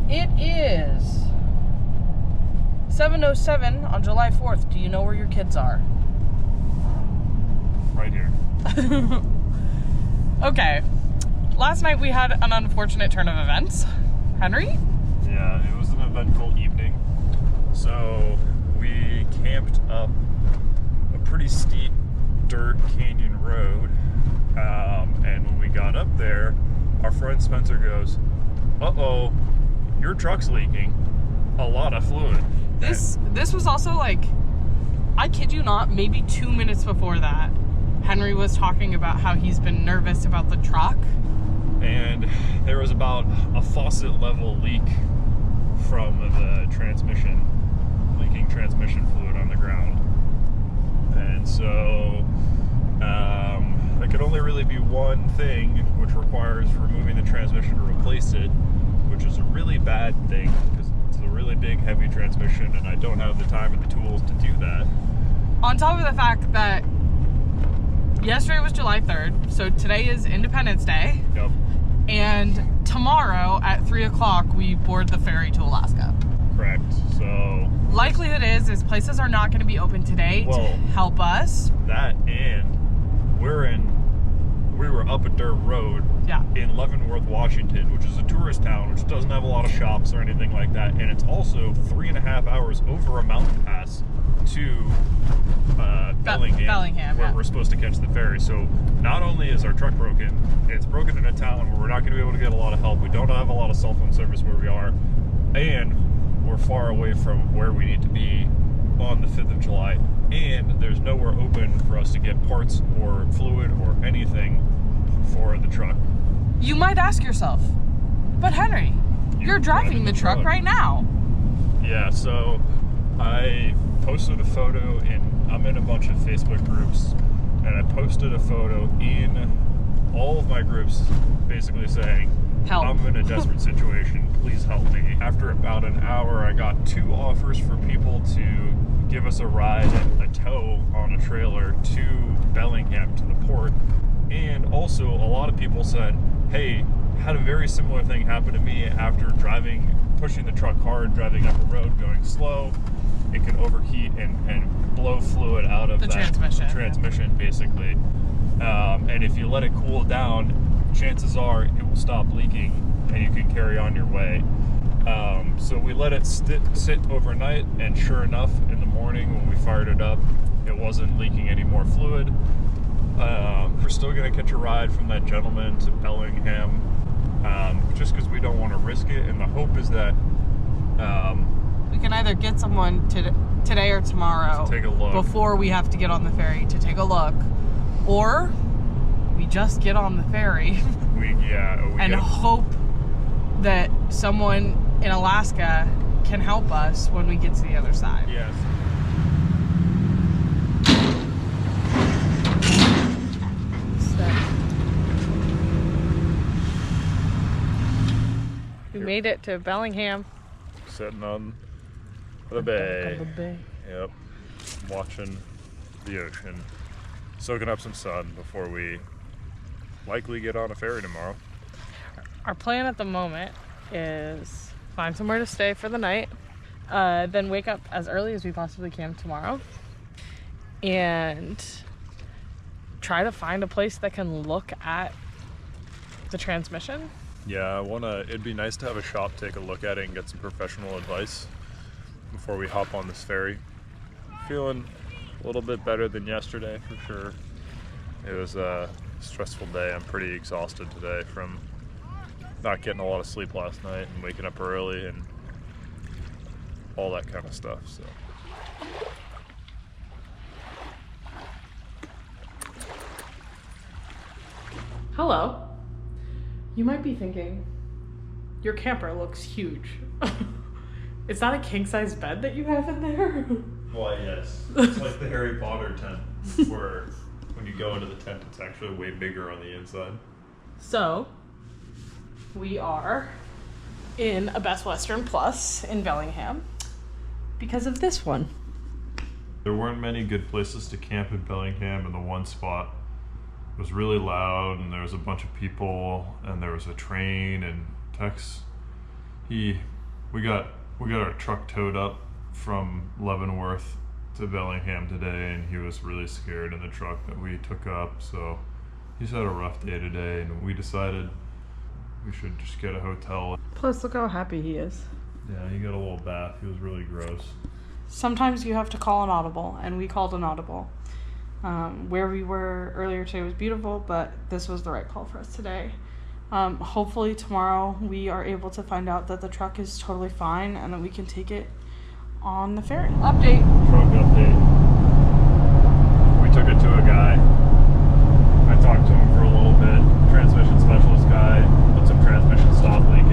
It is 7:07 on July 4th. Do you know where your kids are? Right here. Okay. Last night we had an unfortunate turn of events. Henry? Yeah, it was an eventful evening. So we camped up a pretty steep dirt canyon road. And when we got up there, our friend Spencer goes, "Uh-oh, your truck's leaking a lot of fluid." This was also like, I kid you not, maybe 2 minutes before that, Henry was talking about how he's been nervous about the truck. And there was about a faucet level leak from the transmission, leaking transmission fluid on the ground. And so there could only really be one thing, which requires removing the transmission to replace it, which is a really bad thing because it's a really big, heavy transmission, and I don't have the time and the tools to do that. On top of the fact that yesterday was July 3rd, so today is Independence Day. Yep. And tomorrow at 3 o'clock, we board the ferry to Alaska. Correct. So likelihood is places are not going to be open today to help us. That, and we were up a dirt road in Leavenworth, Washington, which is a tourist town, which doesn't have a lot of shops or anything like that. And it's also 3.5 hours over a mountain pass to Bellingham, where we're supposed to catch the ferry. So not only is our truck broken, it's broken in a town where we're not going to be able to get a lot of help. We don't have a lot of cell phone service where we are, and we're far away from where we need to be on the 5th of July, and there's nowhere open for us to get parts or fluid or anything for the truck. You might ask yourself, but Henry, you're driving the truck right now. Yeah, so I posted a photo I'm in a bunch of Facebook groups, and I posted a photo in all of my groups basically saying, "Help. I'm in a desperate situation, please help me." After about an hour, I got 2 offers for people to give us a ride and a tow on a trailer to Bellingham, to the port. And also a lot of people said, "Hey, had a very similar thing happen to me after pushing the truck hard, driving up a road, going slow. It can overheat and blow fluid out of the transmission, basically. And if you let it cool down, chances are it will stop leaking and you can carry on your way." So we let it sit overnight, and sure enough, in the morning when we fired it up, it wasn't leaking any more fluid. We're still going to catch a ride from that gentleman to Bellingham, just because we don't want to risk it. And the hope is that we can either get someone today or tomorrow to take a look before we have to get on the ferry to take a look, or we just get on the ferry and hope that someone in Alaska can help us when we get to the other side. Yes. We made it to Bellingham. Sitting on the bay. Yep. Watching the ocean. Soaking up some sun before we likely get on a ferry tomorrow. Our plan at the moment is find somewhere to stay for the night, then wake up as early as we possibly can tomorrow, and try to find a place that can look at the transmission. Yeah, it'd be nice to have a shop take a look at it and get some professional advice before we hop on this ferry. Feeling a little bit better than yesterday, for sure. It was a stressful day. I'm pretty exhausted today from not getting a lot of sleep last night and waking up early and all that kind of stuff. So hello. You might be thinking, your camper looks huge. Is that a king-size bed that you have in there? Why, yes. It's like the Harry Potter tent, where when you go into the tent, it's actually way bigger on the inside. So, we are in a Best Western Plus in Bellingham because of this one. There weren't many good places to camp in Bellingham, and the one spot was really loud, and there was a bunch of people, and there was a train, and Tex, he We got our truck towed up from Leavenworth to Bellingham today, and he was really scared in the truck that we took up. So he's had a rough day today, and we decided we should just get a hotel. Plus, look how happy he is. Yeah, he got a little bath. He was really gross. Sometimes you have to call an audible, and we called an audible. Where we were earlier today was beautiful, but this was the right call for us today. Hopefully tomorrow we are able to find out that the truck is totally fine and that we can take it on the ferry. Update. Truck update. We took it to a guy. I talked to him for a little bit. Transmission specialist guy. Put some transmission stop leak